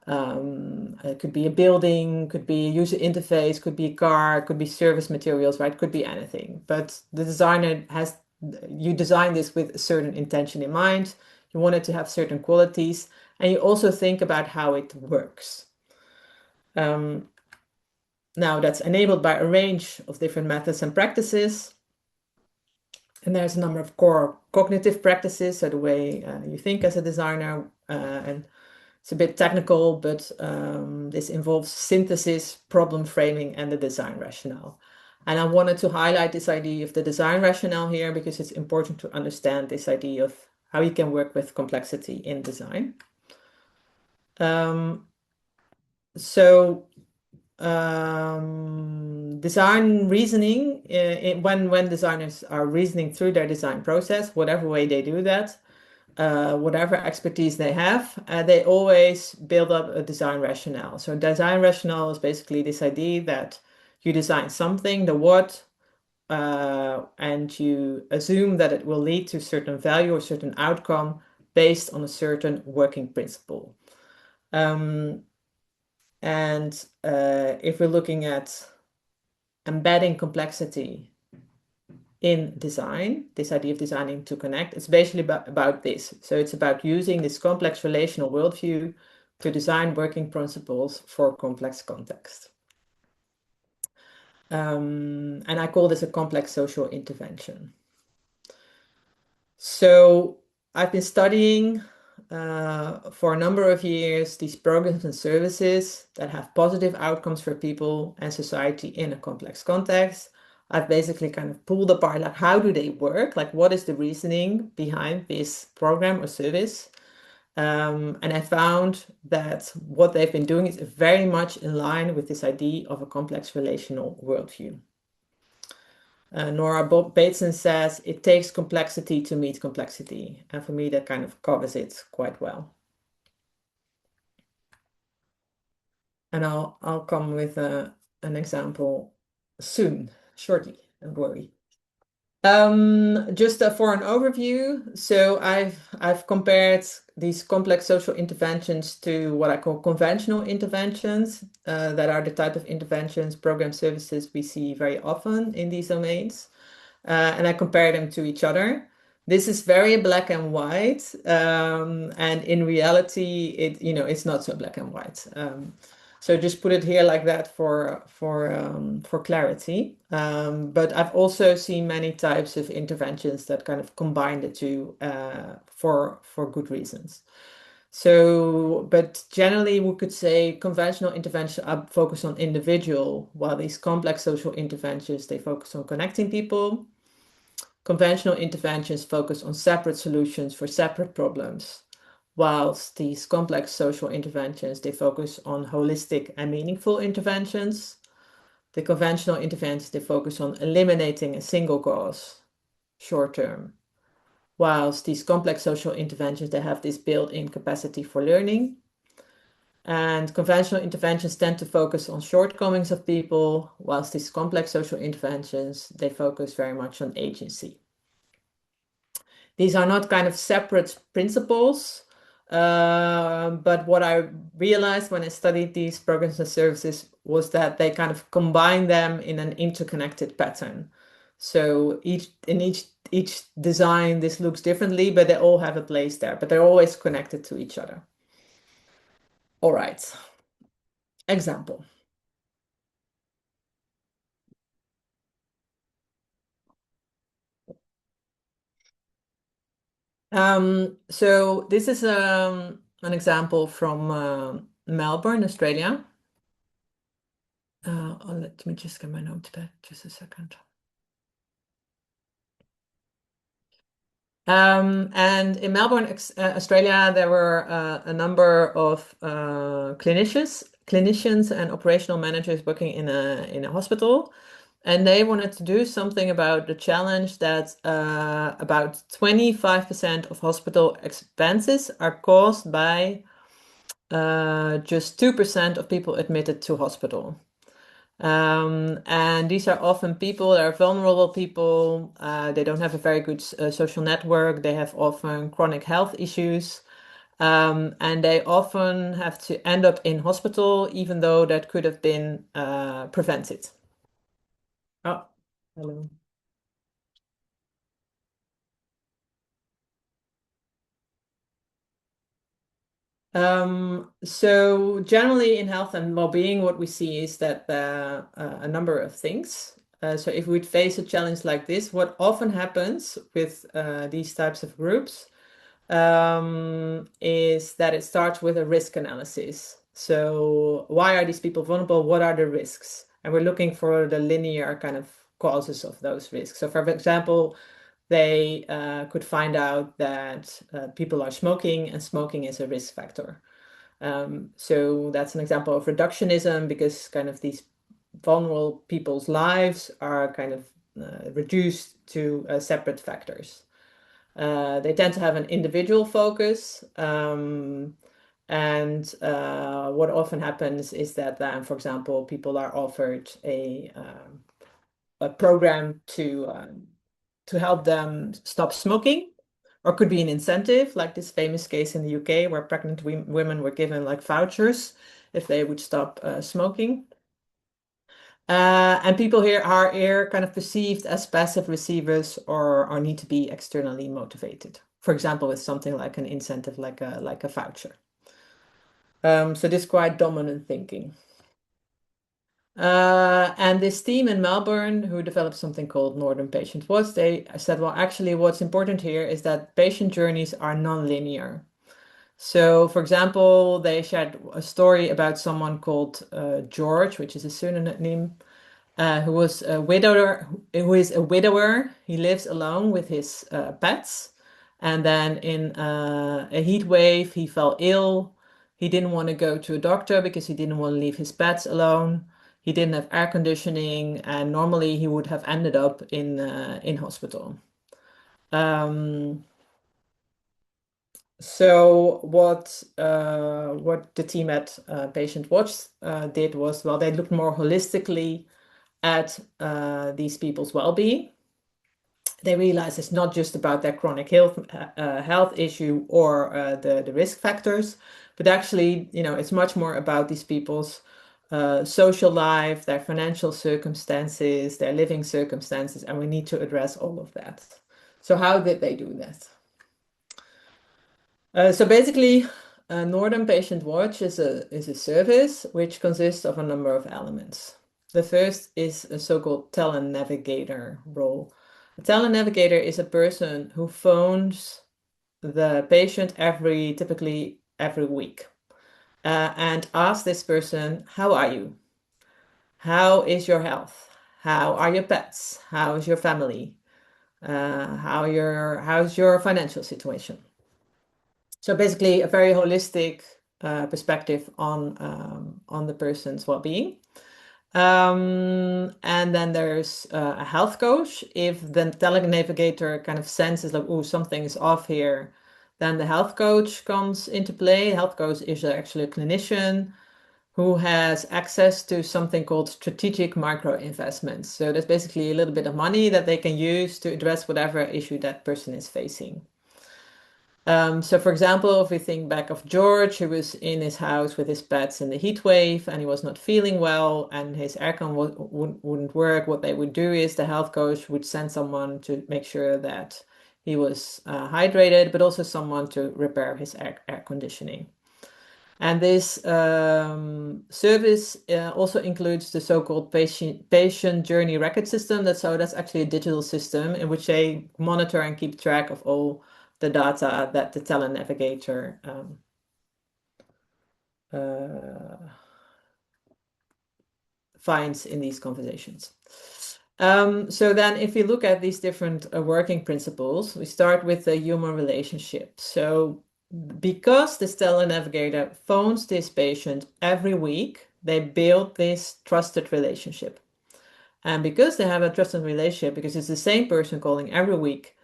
It could be a building, could be a user interface, could be a car, could be service materials, right? Could be anything. But the designer you design this with a certain intention in mind. You want it to have certain qualities, and you also think about how it works. Now that's enabled by a range of different methods and practices. And there's a number of core cognitive practices, so the way you think as a designer, and it's a bit technical, but this involves synthesis, problem framing, and the design rationale. And I wanted to highlight this idea of the design rationale here because it's important to understand this idea of how you can work with complexity in design. So design reasoning, when designers are reasoning through their design process, whatever way they do that, whatever expertise they have, they always build up a design rationale. So design rationale is basically this idea that you design something, the what, and you assume that it will lead to certain value or certain outcome based on a certain working principle. And if we're looking at embedding complexity in design, this idea of designing to connect, it's basically about this. So it's about using this complex relational worldview to design working principles for complex context. And I call this a complex social intervention. So I've been studying for a number of years these programs and services that have positive outcomes for people and society in a complex context. I've basically kind of pulled apart, like, how do they work? Like, what is the reasoning behind this program or service? And I found that what they've been doing is very much in line with this idea of a complex relational worldview. Nora Bateson says it takes complexity to meet complexity. And for me, that kind of covers it quite well. And I'll come with an example soon, shortly, don't worry. Just for an overview, so I've compared these complex social interventions to what I call conventional interventions, that are the type of interventions, program services we see very often in these domains. And I compare them to each other. This is very black and white, and in reality, it's not so black and white. So just put it here like that for clarity. But I've also seen many types of interventions that kind of combine the two for good reasons. So, but generally, we could say conventional interventions are focused on individual, while these complex social interventions, they focus on connecting people. Conventional interventions focus on separate solutions for separate problems, whilst these complex social interventions, they focus on holistic and meaningful interventions. The conventional interventions, they focus on eliminating a single cause, short term, whilst these complex social interventions, they have this built-in capacity for learning. And conventional interventions tend to focus on shortcomings of people, whilst these complex social interventions, they focus very much on agency. These are not kind of separate principles, but what I realized when I studied these programs and services was that they kind of combine them in an interconnected pattern. So in each design, this looks differently, but they all have a place there, but they're always connected to each other. All right. Example. So this is an example from Melbourne, Australia. Let me just get my notes back just a second. And in Melbourne, Australia, there were a number of clinicians and operational managers working in a hospital, and they wanted to do something about the challenge that about 25% of hospital expenses are caused by just 2% of people admitted to hospital. And these are often people that are vulnerable people. They don't have a very good social network. They have often chronic health issues. And they often have to end up in hospital, even though that could have been prevented. Oh, hello. So generally in health and well-being, what we see is that a number of things. So if we'd face a challenge like this, what often happens with these types of groups is that it starts with a risk analysis. So why are these people vulnerable? What are the risks? And we're looking for the linear kind of causes of those risks. So for example, they could find out that people are smoking and smoking is a risk factor. So that's an example of reductionism, because kind of these vulnerable people's lives are kind of reduced to separate factors. They tend to have an individual focus, and what often happens is that then, for example, people are offered a program to help them stop smoking, or could be an incentive, like this famous case in the UK where pregnant women were given like vouchers if they would stop smoking. And people here are kind of perceived as passive receivers, or need to be externally motivated. For example, with something like an incentive, like a voucher. So this is quite dominant thinking. And this team in Melbourne who developed something called Northern Patient Watch, they said, well, actually, what's important here is that patient journeys are non-linear. So, for example, they shared a story about someone called George, which is a pseudonym, who is a widower. He lives alone with his pets. And then in a heat wave, he fell ill. He didn't want to go to a doctor because he didn't want to leave his pets alone. He didn't have air conditioning, and normally he would have ended up in hospital. So what the team at Patient Watch did was, well, they looked more holistically at these people's well-being. They realized it's not just about their chronic health issue or the risk factors, but actually, it's much more about these people's social life, their financial circumstances, their living circumstances, and we need to address all of that. So how did they do that? So basically, Northern Patient Watch is a service which consists of a number of elements. The first is a so-called telenavigator role. A telenavigator is a person who phones the patient typically every week, and asks this person, how are you? How is your health? How are your pets? How is your family? How's your financial situation? So basically a very holistic perspective on the person's well-being. And then there's a health coach. If the telenavigator kind of senses like, oh, something is off here, then the health coach comes into play. The health coach is actually a clinician who has access to something called strategic micro investments. So that's basically a little bit of money that they can use to address whatever issue that person is facing. So for example, if we think back of George, who was in his house with his pets in the heat wave and he was not feeling well and his aircon wouldn't work, what they would do is the health coach would send someone to make sure that he was hydrated, but also someone to repair his air conditioning. And this service also includes the so-called patient journey record system. That's actually a digital system in which they monitor and keep track of all the data that the telenavigator finds in these conversations. So then if you look at these different working principles, we start with the human relationship. So because this telenavigator phones this patient every week, they build this trusted relationship. And because they have a trusted relationship, because it's the same person calling every week,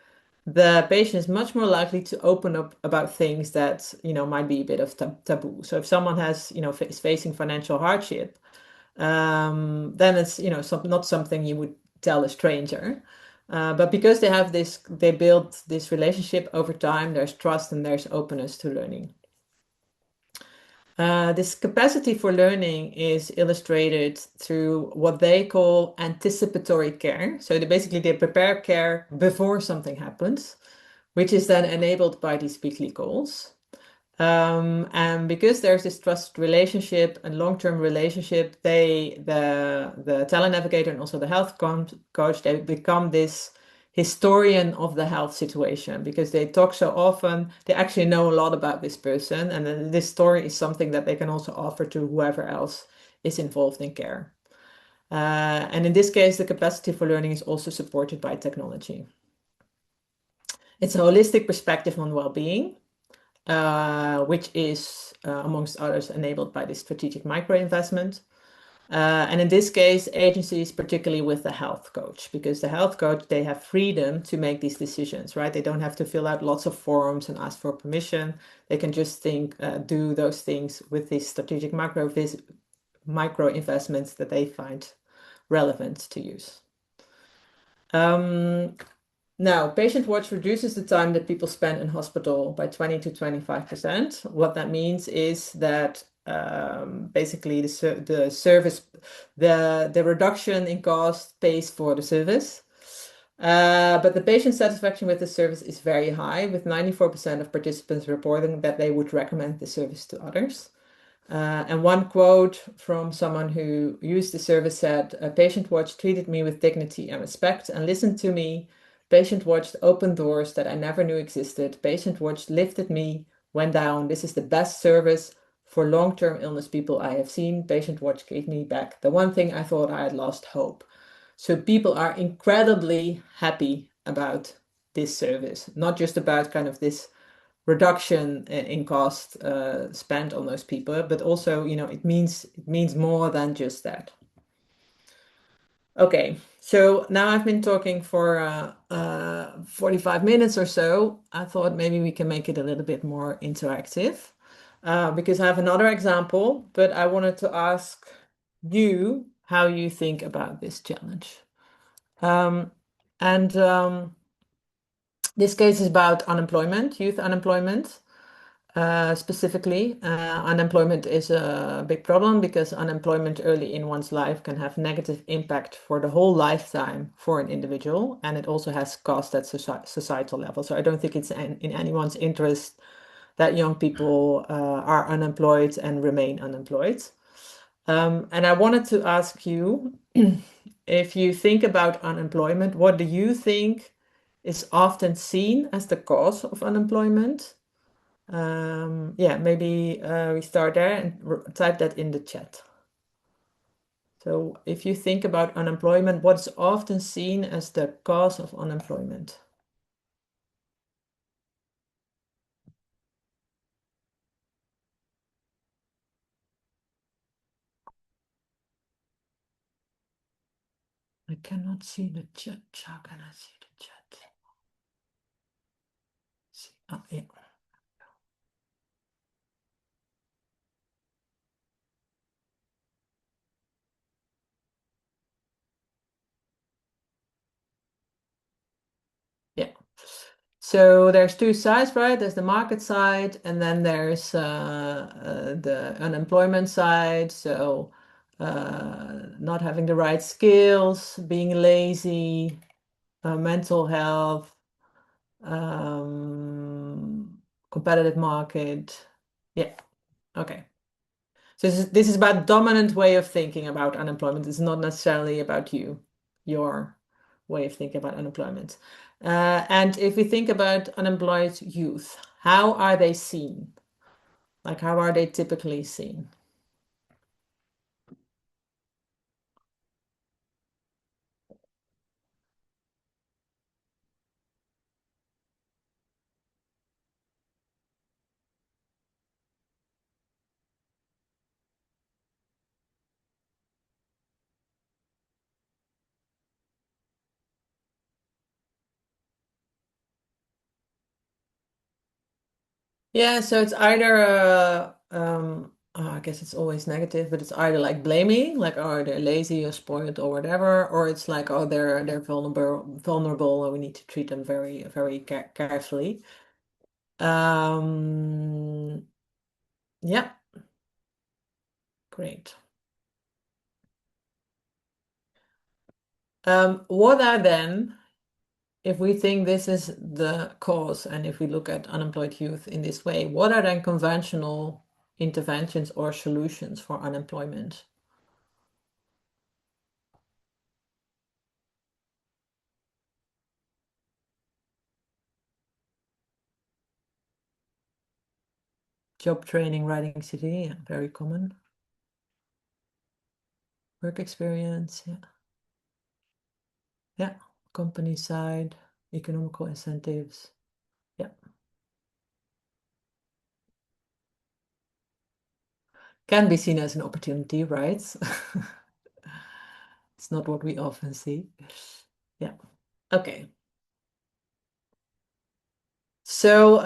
the patient is much more likely to open up about things that, might be a bit of taboo. So if someone has, is facing financial hardship, then it's, not something you would tell a stranger. But because they build this relationship over time, there's trust and there's openness to learning. This capacity for learning is illustrated through what they call anticipatory care. So they prepare care before something happens, which is then enabled by these weekly calls. And because there's this trust relationship and long-term relationship, the telenavigator and also the health coach, they become this historian of the health situation because they talk so often. They actually know a lot about this person, and then this story is something that they can also offer to whoever else is involved in care. And in this case, the capacity for learning is also supported by technology. It's a holistic perspective on well-being. which is, amongst others, enabled by this strategic micro investment. And in this case, agencies, particularly with the health coach, because the health coach, they have freedom to make these decisions, right? They don't have to fill out lots of forms and ask for permission. They can just do those things with these strategic micro investments that they find relevant to use. Now, Patient Watch reduces the time that people spend in hospital by 20 to 25%. What that means is that basically the reduction in cost pays for the service. But the patient satisfaction with the service is very high, with 94% of participants reporting that they would recommend the service to others. And one quote from someone who used the service said, Patient Watch treated me with dignity and respect and listened to me. Patient Watch opened doors that I never knew existed. Patient Watch lifted me when down. This is the best service for long-term illness people I have seen. Patient Watch gave me back the one thing I thought I had lost, hope. So people are incredibly happy about this service, not just about kind of this reduction in cost spent on those people, but also, it means more than just that. Okay, so now I've been talking for 45 minutes or so. I thought maybe we can make it a little bit more interactive because I have another example, but I wanted to ask you how you think about this challenge. This case is about unemployment, youth unemployment. Specifically, unemployment is a big problem because unemployment early in one's life can have negative impact for the whole lifetime for an individual, and it also has cost at societal level. So I don't think it's in anyone's interest that young people are unemployed and remain unemployed. And I wanted to ask you, if you think about unemployment, what do you think is often seen as the cause of unemployment? Yeah, maybe we start there and type that in the chat. So if you think about unemployment, what's often seen as the cause of unemployment? I cannot see the chat. How can I see the chat? See, oh, yeah. Yeah. So there's two sides, right? There's the market side, and then there's the unemployment side. So not having the right skills, being lazy, mental health, competitive market. Yeah, okay. So this is about dominant way of thinking about unemployment. It's not necessarily about your way of thinking about unemployment. And if we think about unemployed youth, how are they seen? Like, how are they typically seen? Yeah, so it's either I guess it's always negative, but it's either like blaming, like, oh, they're lazy or spoiled or whatever, or it's like, oh, they're vulnerable and we need to treat them very, very carefully. Yeah, great. What are then, if we think this is the cause, and if we look at unemployed youth in this way, what are then conventional interventions or solutions for unemployment? Job training, writing CV, yeah, very common. Work experience, yeah. Yeah, company side, economical incentives, yeah. can be seen as an opportunity, right? It's not what we often see. Yeah. Okay. So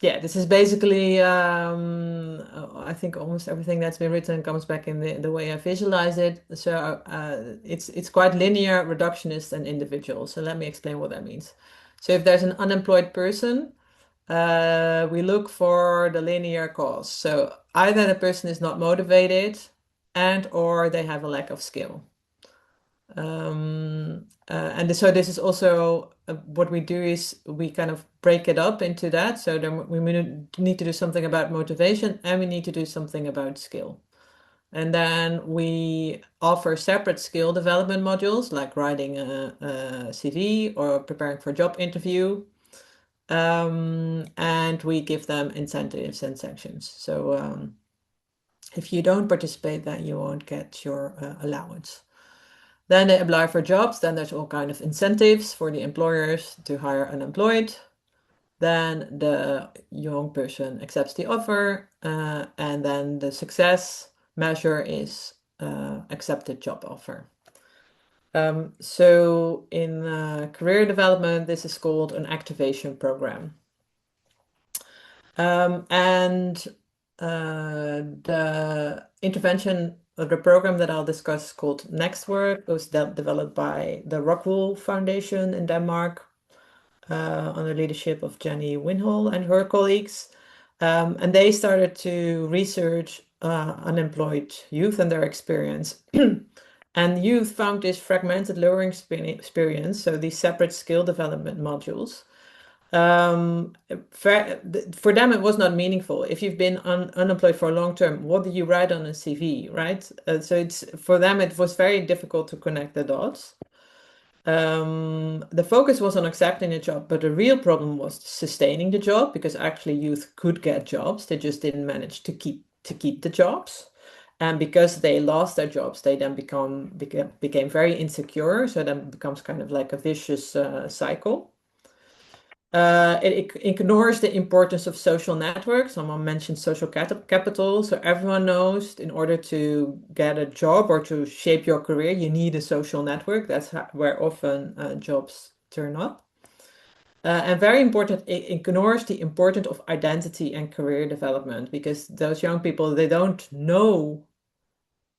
yeah, this is basically I think almost everything that's been written comes back in the way I visualize it. So it's quite linear, reductionist, and individual. So let me explain what that means. So if there's an unemployed person, we look for the linear cause. So either the person is not motivated and or they have a lack of skill. And so this is also what we do is we kind of break it up into that. So then we need to do something about motivation and we need to do something about skill. And then we offer separate skill development modules like writing a CV or preparing for a job interview. And we give them incentives and sanctions. So if you don't participate, then you won't get your allowance. Then they apply for jobs. Then there's all kind of incentives for the employers to hire unemployed. Then the young person accepts the offer, and then the success measure is accepted job offer. So in career development, this is called an activation program. And the intervention of the program that I'll discuss called Next Work was developed by the Rockwool Foundation in Denmark under leadership of Jenny Winhol and her colleagues. And they started to research unemployed youth and their experience. And youth found this fragmented learning experience, so these separate skill development modules, for them it was not meaningful. If you've been unemployed for a long term, what do you write on a CV, right? So it's for them it was very difficult to connect the dots. The focus was on accepting a job, but the real problem was sustaining the job, because actually youth could get jobs, they just didn't manage to keep the jobs. And because they lost their jobs, they then became very insecure. So then it becomes kind of like a vicious cycle. It ignores the importance of social networks. Someone mentioned social capital. So everyone knows in order to get a job or to shape your career, you need a social network. That's where often jobs turn up. And very important, it ignores the importance of identity and career development, because those young people, they don't know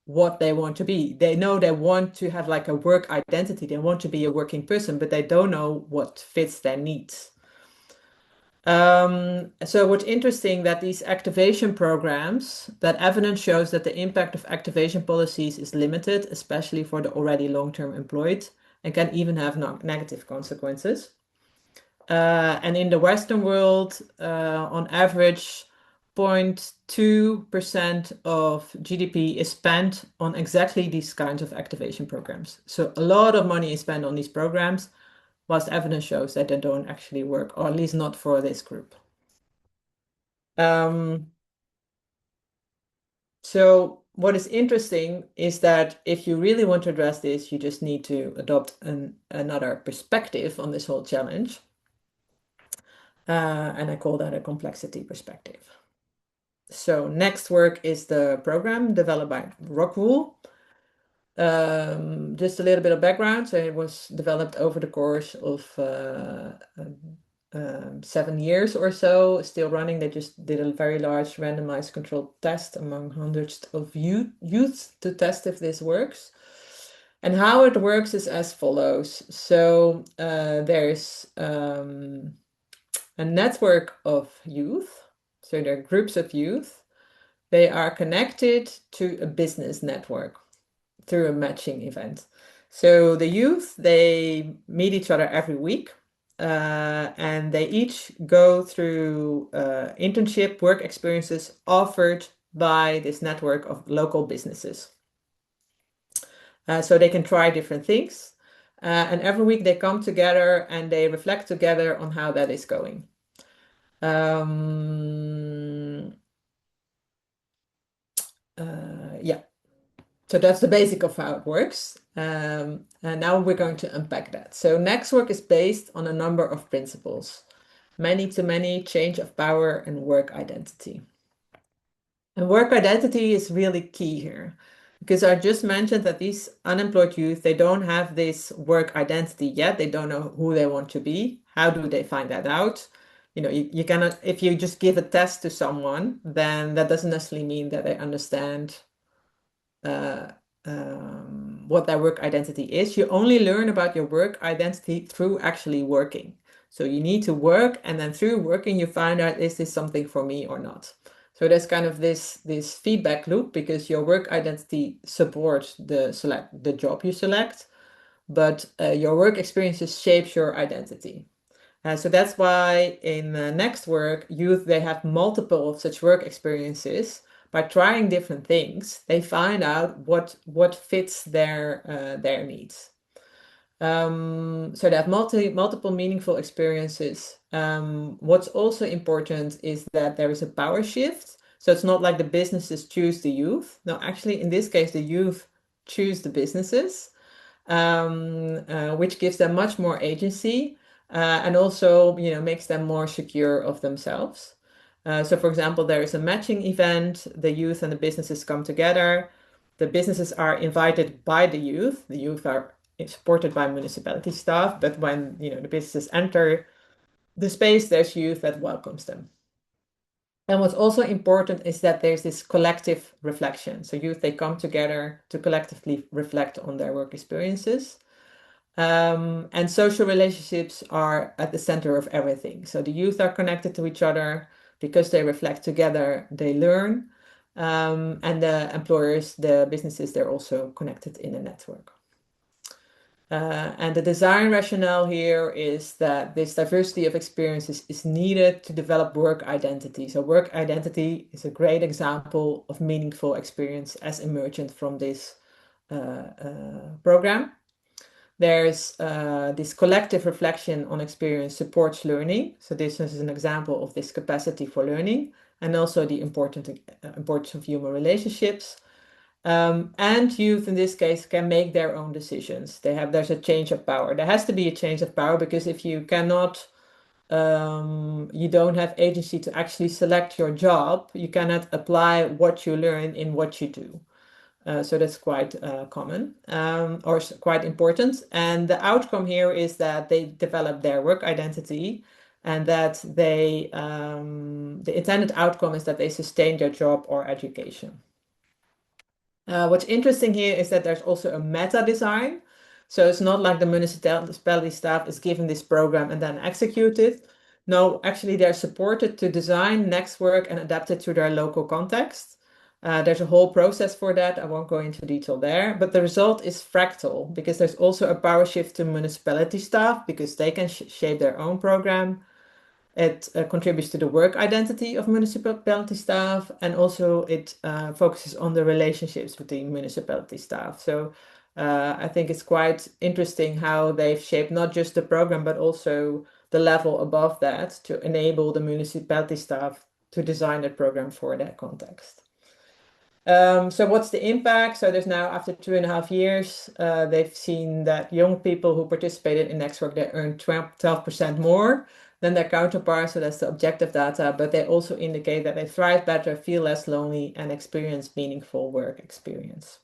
what they want to be. They know they want to have like a work identity. They want to be a working person, but they don't know what fits their needs. So what's interesting that these activation programs, that evidence shows that the impact of activation policies is limited, especially for the already long-term employed, and can even have negative consequences. And in the Western world, on average, 0.2% of GDP is spent on exactly these kinds of activation programs. So a lot of money is spent on these programs, whilst evidence shows that they don't actually work, or at least not for this group. So what is interesting is that if you really want to address this, you just need to adopt another perspective on this whole challenge. And I call that a complexity perspective. So Next Work is the program developed by Rockwool. Just a little bit of background. So it was developed over the course of 7 years or so, still running. They just did a very large randomized controlled test among hundreds of youths to test if this works. And how it works is as follows. So there's a network of youth. So there are groups of youth. They are connected to a business network through a matching event. So the youth, they meet each other every week, and they each go through internship work experiences offered by this network of local businesses. So they can try different things. And every week they come together and they reflect together on how that is going. Yeah. So that's the basic of how it works. And now we're going to unpack that. So Next Work is based on a number of principles: many to many, change of power, and work identity. And work identity is really key here, because I just mentioned that these unemployed youth, they don't have this work identity yet. They don't know who they want to be. How do they find that out? You cannot, if you just give a test to someone, then that doesn't necessarily mean that they understand uh, what their work identity is. You only learn about your work identity through actually working. So you need to work, and then through working, you find out, is this something for me or not? So there's kind of this feedback loop, because your work identity supports the job you select, but your work experiences shapes your identity. So that's why in next work, youth, they have multiple of such work experiences. By trying different things, they find out what fits their needs. So they have multiple meaningful experiences. What's also important is that there is a power shift. So it's not like the businesses choose the youth. No, actually, in this case, the youth choose the businesses, which gives them much more agency, and also, makes them more secure of themselves. So, for example, there is a matching event. The youth and the businesses come together. The businesses are invited by the youth. The youth are supported by municipality staff, but when the businesses enter the space, there's youth that welcomes them. And what's also important is that there's this collective reflection. So youth, they come together to collectively reflect on their work experiences. And social relationships are at the center of everything. So the youth are connected to each other because they reflect together, they learn. And the employers, the businesses, they're also connected in a network. And the design rationale here is that this diversity of experiences is needed to develop work identity. So work identity is a great example of meaningful experience as emergent from this program. There's this collective reflection on experience supports learning. So this is an example of this capacity for learning, and also the importance of human relationships. And youth in this case can make their own decisions. There's a change of power. There has to be a change of power, because if you cannot, you don't have agency to actually select your job, you cannot apply what you learn in what you do. So that's quite common, or quite important. And the outcome here is that they develop their work identity, and that the intended outcome is that they sustain their job or education. What's interesting here is that there's also a meta design. So it's not like the municipality staff is given this program and then execute it. No, actually they're supported to design next work and adapt it to their local context. There's a whole process for that. I won't go into detail there, but the result is fractal, because there's also a power shift to municipality staff, because they can shape their own program. It contributes to the work identity of municipality staff, and also it focuses on the relationships between municipality staff. So I think it's quite interesting how they've shaped not just the program, but also the level above that, to enable the municipality staff to design that program for that context. So what's the impact? So there's now, after 2.5 years, they've seen that young people who participated in Next Work, they earned 12% more than their counterparts. So that's the objective data, but they also indicate that they thrive better, feel less lonely, and experience meaningful work experience.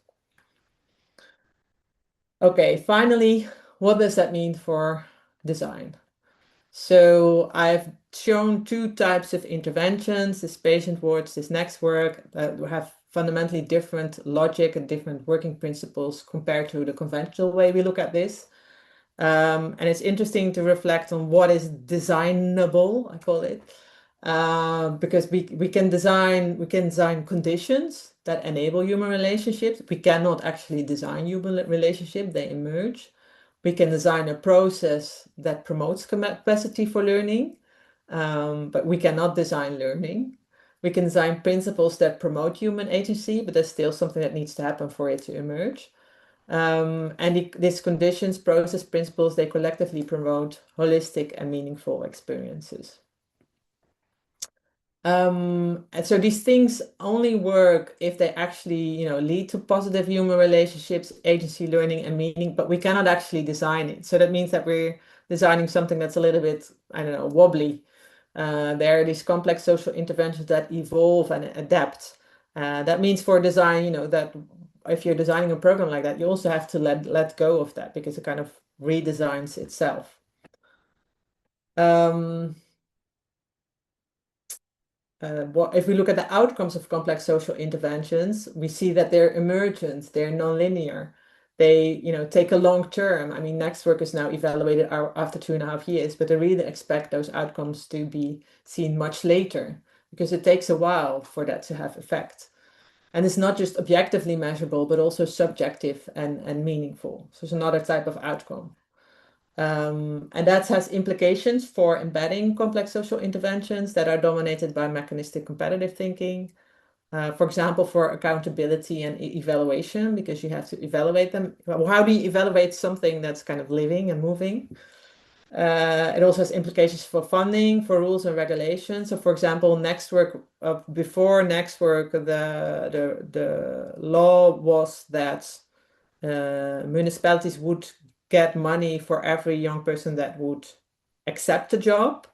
Okay, finally, what does that mean for design? So I've shown 2 types of interventions, this patient wards, this next work, that have fundamentally different logic and different working principles compared to the conventional way we look at this. And it's interesting to reflect on what is designable, I call it, because we can design conditions that enable human relationships. We cannot actually design human relationships, they emerge. We can design a process that promotes capacity for learning, but we cannot design learning. We can design principles that promote human agency, but there's still something that needs to happen for it to emerge. And these conditions, process, principles, they collectively promote holistic and meaningful experiences. And so these things only work if they actually, lead to positive human relationships, agency, learning, and meaning, but we cannot actually design it. So that means that we're designing something that's a little bit, I don't know, wobbly. There are these complex social interventions that evolve and adapt. That means for design, that if you're designing a program like that, you also have to let go of that because it kind of redesigns itself. If we look at the outcomes of complex social interventions, we see that they're emergent, they're nonlinear. They, take a long term. I mean, next work is now evaluated after 2.5 years, but I really expect those outcomes to be seen much later because it takes a while for that to have effect. And it's not just objectively measurable, but also subjective and meaningful. So it's another type of outcome. And that has implications for embedding complex social interventions that are dominated by mechanistic competitive thinking. For example, for accountability and evaluation, because you have to evaluate them. Well, how do you evaluate something that's kind of living and moving? It also has implications for funding, for rules and regulations. So, for example, before next work, the law was that municipalities would get money for every young person that would accept a job.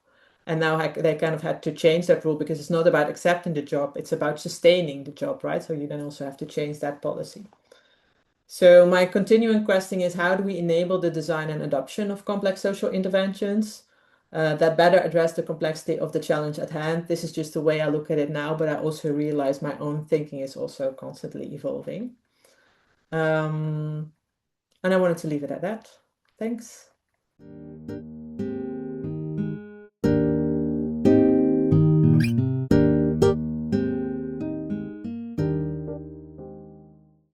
And now they kind of had to change that rule because it's not about accepting the job, it's about sustaining the job, right? So you then also have to change that policy. So my continuing question is, how do we enable the design and adoption of complex social interventions that better address the complexity of the challenge at hand? This is just the way I look at it now, but I also realize my own thinking is also constantly evolving. And I wanted to leave it at that. Thanks.